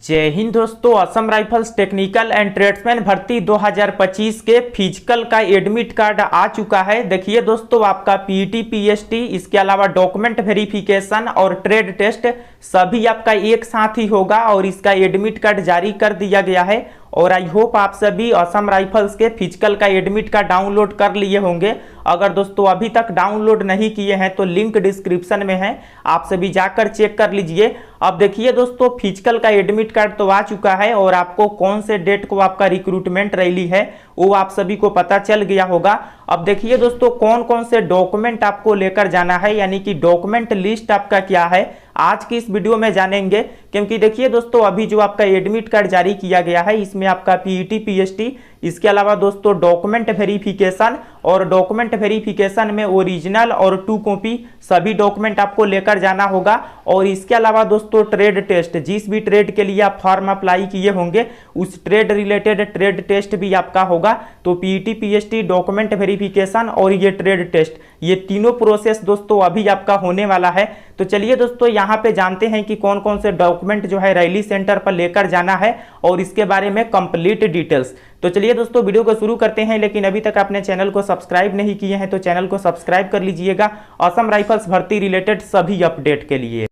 जय हिंद दोस्तों। Assam rifles technical and tradesman भर्ती 2025 के फिजिकल का एडमिट कार्ड आ चुका है। देखिए दोस्तों, आपका पीईटी पीएसटी इसके अलावा डॉक्यूमेंट वेरिफिकेशन और ट्रेड टेस्ट सभी आपका एक साथ ही होगा और इसका एडमिट कार्ड जारी कर दिया गया है। और आई होप आप सभी असम राइफल्स के फिजिकल का एडमिट कार्ड डाउनलोड कर लिए होंगे। अगर दोस्तों अभी तक डाउनलोड नहीं किए हैं तो लिंक डिस्क्रिप्शन में है, आप सभी जाकर चेक कर लीजिए। अब देखिए दोस्तों, फिजिकल का एडमिट कार्ड तो आ चुका है और आपको कौन से डेट को आपका रिक्रूटमेंट रैली है वो आप सभी को पता चल गया होगा। अब देखिए दोस्तों, कौन कौन से डॉक्यूमेंट आपको लेकर जाना है, यानी कि डॉक्यूमेंट लिस्ट आपका क्या है, आज की इस वीडियो में जानेंगे। क्योंकि देखिए दोस्तों, अभी जो आपका एडमिट कार्ड जारी किया गया है इसमें आपका पीईटी पीएसटी इसके अलावा दोस्तों डॉक्यूमेंट वेरिफिकेशन और डॉक्यूमेंट वेरिफिकेशन में ओरिजिनल और 2 कॉपी सभी डॉक्यूमेंट आपको लेकर जाना होगा। और इसके अलावा दोस्तों ट्रेड टेस्ट, जिस भी ट्रेड के लिए आप फॉर्म अप्लाई किए होंगे उस ट्रेड रिलेटेड ट्रेड टेस्ट भी आपका होगा। तो पीईटी पीएसटी, डॉक्यूमेंट वेरिफिकेशन और ये ट्रेड टेस्ट, ये तीनों प्रोसेस दोस्तों अभी आपका होने वाला है। तो चलिए दोस्तों, यहाँ पे जानते हैं कि कौन कौन से डॉक्यूमेंट जो है रैली सेंटर पर लेकर जाना है और इसके बारे में कंप्लीट डिटेल्स। तो चलिए दोस्तों, वीडियो को शुरू करते हैं। लेकिन अभी तक आपने चैनल को सब्सक्राइब नहीं किए हैं तो चैनल को सब्सक्राइब कर लीजिएगा असम राइफल्स भर्ती रिलेटेड सभी अपडेट के लिए।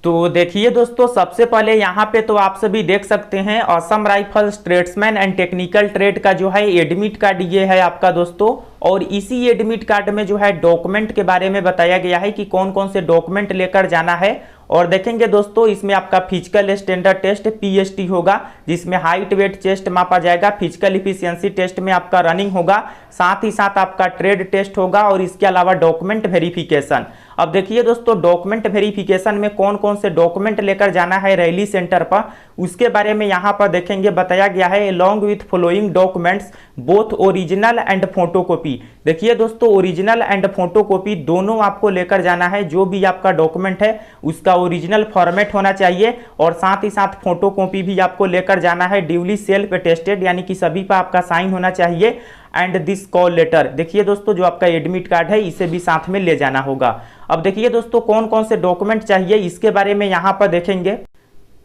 तो देखिए दोस्तों, सबसे पहले यहाँ पे तो आप सभी देख सकते हैं Assam rifles tradesman and technical trade का जो है एडमिट कार्ड ये है आपका दोस्तों। और इसी एडमिट कार्ड में जो है डॉक्यूमेंट के बारे में बताया गया है कि कौन कौन से डॉक्यूमेंट लेकर जाना है। और देखेंगे दोस्तों, इसमें आपका फिजिकल स्टैंडर्ड टेस्ट पीएसटी होगा जिसमें हाइट वेट चेस्ट मापा जाएगा। फिजिकल इफिशियंसी टेस्ट में आपका रनिंग होगा, साथ ही साथ आपका ट्रेड टेस्ट होगा और इसके अलावा डॉक्यूमेंट वेरिफिकेशन। अब देखिए दोस्तों, डॉक्यूमेंट वेरिफिकेशन में कौन कौन से डॉक्यूमेंट लेकर जाना है रैली सेंटर पर उसके बारे में यहाँ पर देखेंगे बताया गया है। Along with following documents both original and photocopy. देखिए दोस्तों, ओरिजिनल एंड फोटोकॉपी दोनों आपको लेकर जाना है। जो भी आपका डॉक्यूमेंट है उसका ओरिजिनल फॉर्मेट होना चाहिए और साथ ही साथ फोटोकॉपी भी आपको लेकर जाना है। ड्यूली सेल्फ अटेस्टेड, यानी कि सभी पर आपका साइन होना चाहिए। एंड दिस कॉल लेटर, देखिए दोस्तों, जो आपका एडमिट कार्ड है इसे भी साथ में ले जाना होगा। अब देखिए दोस्तों, कौन कौन से डॉक्यूमेंट चाहिए इसके बारे में यहाँ पर देखेंगे।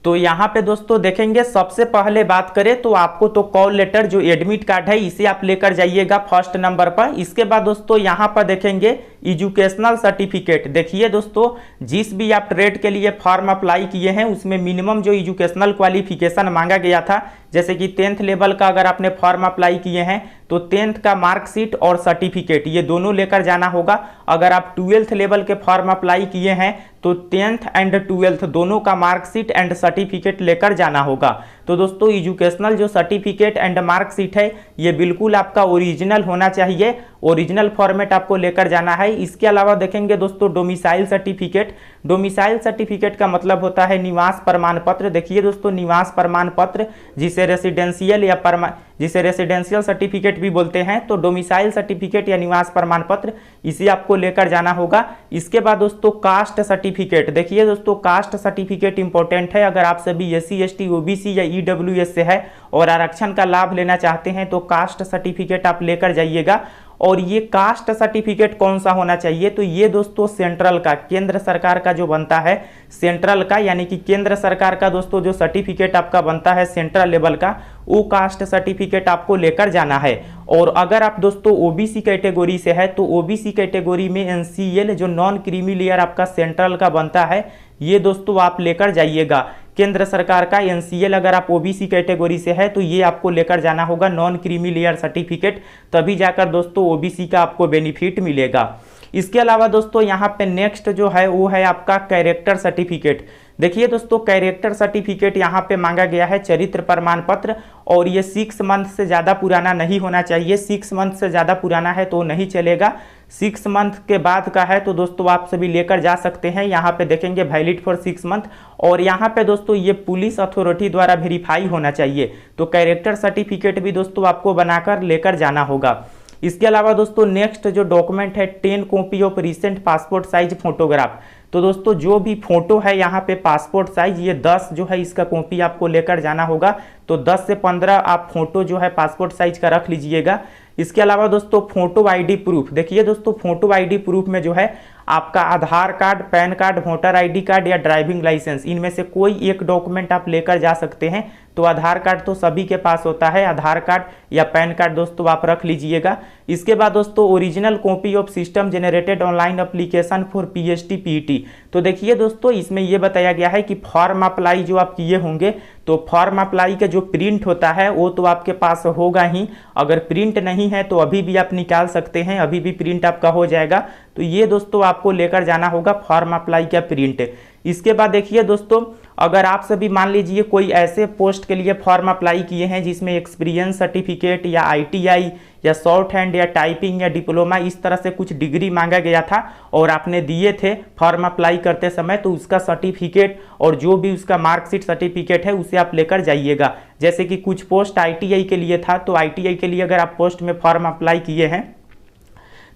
तो यहाँ पे दोस्तों देखेंगे, सबसे पहले बात करें तो आपको तो कॉल लेटर जो एडमिट कार्ड है इसे आप लेकर जाइएगा फर्स्ट नंबर पर। इसके बाद दोस्तों यहाँ पर देखेंगे एजुकेशनल सर्टिफिकेट। देखिए दोस्तों, जिस भी आप ट्रेड के लिए फॉर्म अप्लाई किए हैं उसमें मिनिमम जो एजुकेशनल क्वालिफिकेशन मांगा गया था, जैसे कि 10th लेवल का अगर आपने फॉर्म अप्लाई किए हैं तो 10th का मार्कशीट और सर्टिफिकेट ये दोनों लेकर जाना होगा। अगर आप 12th लेवल के फॉर्म अप्लाई किए हैं तो 10th एंड 12th दोनों का मार्कशीट एंड सर्टिफिकेट लेकर जाना होगा। तो दोस्तों, एजुकेशनल जो सर्टिफिकेट एंड मार्कशीट है ये बिल्कुल आपका ओरिजिनल होना चाहिए, ओरिजिनल फॉर्मेट आपको लेकर जाना है। इसके अलावा देखेंगे दोस्तों डोमिसाइल सर्टिफिकेट। डोमिसाइल सर्टिफिकेट का मतलब होता है निवास प्रमाण पत्र। देखिए दोस्तों, निवास प्रमाण पत्र जिसे रेसिडेंशियल या जिसे रेसिडेंशियल सर्टिफिकेट भी बोलते हैं, तो डोमिसाइल सर्टिफिकेट या निवास प्रमाण पत्र इसे आपको लेकर जाना होगा। इसके बाद दोस्तों कास्ट सर्टिफिकेट। देखिए दोस्तों, कास्ट सर्टिफिकेट इंपॉर्टेंट है। अगर आप सभी SC ST OBC या EWS से है और आरक्षण का लाभ लेना चाहते हैं तो कास्ट सर्टिफिकेट आप लेकर जाइएगा। और ये कास्ट सर्टिफिकेट कौन सा होना चाहिए, तो ये दोस्तों सेंट्रल का, केंद्र सरकार का जो बनता है सेंट्रल का, यानी कि केंद्र सरकार का दोस्तों जो सर्टिफिकेट आपका बनता है सेंट्रल लेवल का, वो कास्ट सर्टिफिकेट आपको लेकर जाना है। और अगर आप दोस्तों OBC कैटेगरी से है तो OBC कैटेगरी में NCL जो नॉन क्रीमी लेयर आपका सेंट्रल का बनता है ये दोस्तों आप लेकर जाइएगा। केंद्र सरकार का NCL अगर आप OBC कैटेगरी से है तो ये आपको लेकर जाना होगा, नॉन क्रीमी लेयर सर्टिफिकेट, तभी जाकर दोस्तों OBC का आपको बेनिफिट मिलेगा। इसके अलावा दोस्तों यहाँ पे नेक्स्ट जो है वो है आपका कैरेक्टर सर्टिफिकेट। देखिए दोस्तों, कैरेक्टर सर्टिफिकेट यहाँ पे मांगा गया है चरित्र प्रमाण पत्र और ये 6 मंथ से ज़्यादा पुराना नहीं होना चाहिए। 6 मंथ से ज़्यादा पुराना है तो नहीं चलेगा। 6 मंथ के बाद का है तो दोस्तों आप सभी लेकर जा सकते हैं। यहाँ पे देखेंगे वैलिड फॉर 6 मंथ। और यहाँ पे दोस्तों ये पुलिस अथॉरिटी द्वारा वेरीफाई होना चाहिए। तो कैरेक्टर सर्टिफिकेट भी दोस्तों आपको बनाकर लेकर जाना होगा। इसके अलावा दोस्तों नेक्स्ट जो डॉक्यूमेंट है 10 copy of recent passport size photograph. तो दोस्तों जो भी फोटो है यहाँ पे पासपोर्ट साइज ये 10 जो है इसका कॉपी आपको लेकर जाना होगा। तो 10 से 15 आप फोटो जो है पासपोर्ट साइज का रख लीजिएगा। इसके अलावा दोस्तों फोटो आईडी प्रूफ। देखिए दोस्तों, फोटो आईडी प्रूफ में जो है आपका Aadhaar card, PAN card, voter ID card या ड्राइविंग लाइसेंस, इनमें से कोई एक डॉक्यूमेंट आप लेकर जा सकते हैं। तो आधार कार्ड तो सभी के पास होता है, आधार कार्ड या पैन कार्ड दोस्तों आप रख लीजिएगा। इसके बाद दोस्तों original copy of system generated online application for PST PET. तो देखिए दोस्तों इसमें यह बताया गया है कि फॉर्म अप्लाई जो आप किए होंगे, तो फॉर्म अप्लाई का जो प्रिंट होता है वो तो आपके पास होगा ही, अगर प्रिंट नहीं है तो अभी भी आप निकाल सकते हैं, अभी भी प्रिंट आपका हो जाएगा। तो ये दोस्तों आपको लेकर जाना होगा फॉर्म अप्लाई का प्रिंट। इसके बाद देखिए दोस्तों, अगर आप सभी मान लीजिए कोई ऐसे पोस्ट के लिए फॉर्म अप्लाई किए हैं जिसमें एक्सपीरियंस सर्टिफिकेट या आईटीआई या शॉर्ट हैंड या टाइपिंग या डिप्लोमा इस तरह से कुछ डिग्री मांगा गया था और आपने दिए थे फॉर्म अप्लाई करते समय, तो उसका सर्टिफिकेट और जो भी उसका मार्कशीट सर्टिफिकेट है उसे आप लेकर जाइएगा। जैसे कि कुछ पोस्ट आईटीआई के लिए था, तो आईटीआई के लिए अगर आप पोस्ट में फॉर्म अप्लाई किए हैं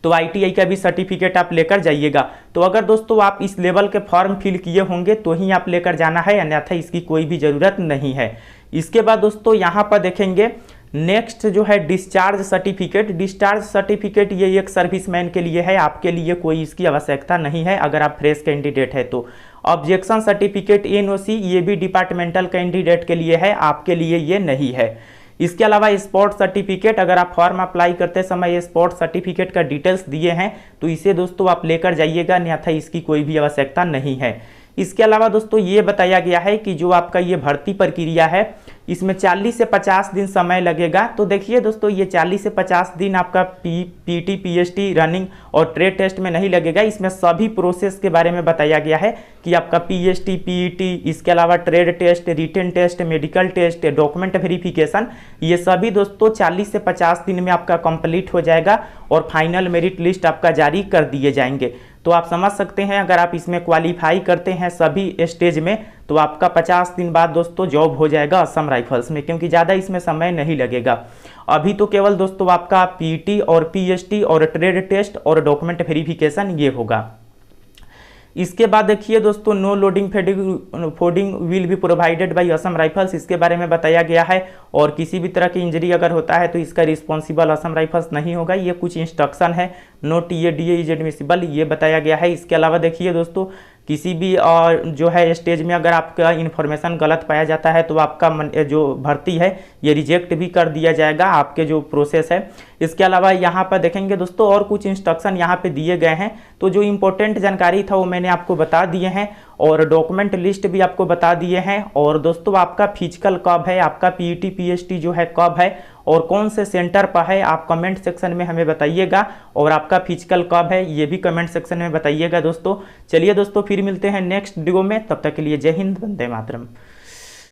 तो आईटीआई का भी सर्टिफिकेट आप लेकर जाइएगा। तो अगर दोस्तों आप इस लेवल के फॉर्म फिल किए होंगे तो ही आप लेकर जाना है, अन्यथा इसकी कोई भी ज़रूरत नहीं है। इसके बाद दोस्तों यहाँ पर देखेंगे नेक्स्ट जो है डिस्चार्ज सर्टिफिकेट। डिस्चार्ज सर्टिफिकेट ये एक सर्विसमैन के लिए है, आपके लिए कोई इसकी आवश्यकता नहीं है अगर आप फ्रेश कैंडिडेट है तो। ऑब्जेक्शन सर्टिफिकेट एनओसी ये भी डिपार्टमेंटल कैंडिडेट के लिए है, आपके लिए ये नहीं है। इसके अलावा स्पोर्ट सर्टिफिकेट, अगर आप फॉर्म अप्लाई करते समय ये स्पोर्ट सर्टिफिकेट का डिटेल्स दिए हैं तो इसे दोस्तों आप लेकर जाइएगा, अन्यथा इसकी कोई भी आवश्यकता नहीं है। इसके अलावा दोस्तों ये बताया गया है कि जो आपका ये भर्ती प्रक्रिया है इसमें 40 से 50 दिन समय लगेगा। तो देखिए दोस्तों ये 40 से 50 दिन आपका पीटी पीएसटी रनिंग और ट्रेड टेस्ट में नहीं लगेगा, इसमें सभी प्रोसेस के बारे में बताया गया है कि आपका पीएसटी पीईटी, इसके अलावा trade test, written test, medical test, document verification, ये सभी दोस्तों 40 से 50 दिन में आपका कंप्लीट हो जाएगा और फाइनल मेरिट लिस्ट आपका जारी कर दिए जाएंगे। तो आप समझ सकते हैं अगर आप इसमें क्वालिफाई करते हैं सभी स्टेज में तो आपका 50 दिन बाद दोस्तों जॉब हो जाएगा असम राइफल्स में, क्योंकि ज़्यादा इसमें समय नहीं लगेगा। अभी तो केवल दोस्तों आपका पीटी और पीएसटी और ट्रेड टेस्ट और डॉक्यूमेंट वेरिफिकेशन ये होगा। इसके बाद देखिए दोस्तों no loading fooding will be provided by Assam rifles, इसके बारे में बताया गया है। और किसी भी तरह की इंजरी अगर होता है तो इसका रिस्पॉन्सिबल असम राइफल्स नहीं होगा, ये कुछ इंस्ट्रक्शन है। नो टीएडीए इज एडमिसिबल ये बताया गया है। इसके अलावा देखिए दोस्तों किसी भी जो है स्टेज में अगर आपका इन्फॉर्मेशन गलत पाया जाता है तो आपका जो भर्ती है ये रिजेक्ट भी कर दिया जाएगा, आपके जो प्रोसेस है। इसके अलावा यहाँ पर देखेंगे दोस्तों और कुछ इंस्ट्रक्शन यहाँ पे दिए गए हैं, तो जो इंपॉर्टेंट जानकारी था वो मैंने आपको बता दिए हैं और डॉक्यूमेंट लिस्ट भी आपको बता दिए हैं। और दोस्तों आपका फिजिकल कब है, आपका पीईटी पीएसटी जो है कब है और कौन से सेंटर पर है, आप कमेंट सेक्शन में हमें बताइएगा। और आपका फिजिकल कब है ये भी कमेंट सेक्शन में बताइएगा दोस्तों। चलिए दोस्तों फिर मिलते हैं नेक्स्ट वीडियो में, तब तक के लिए जय हिंद, वंदे मातरम।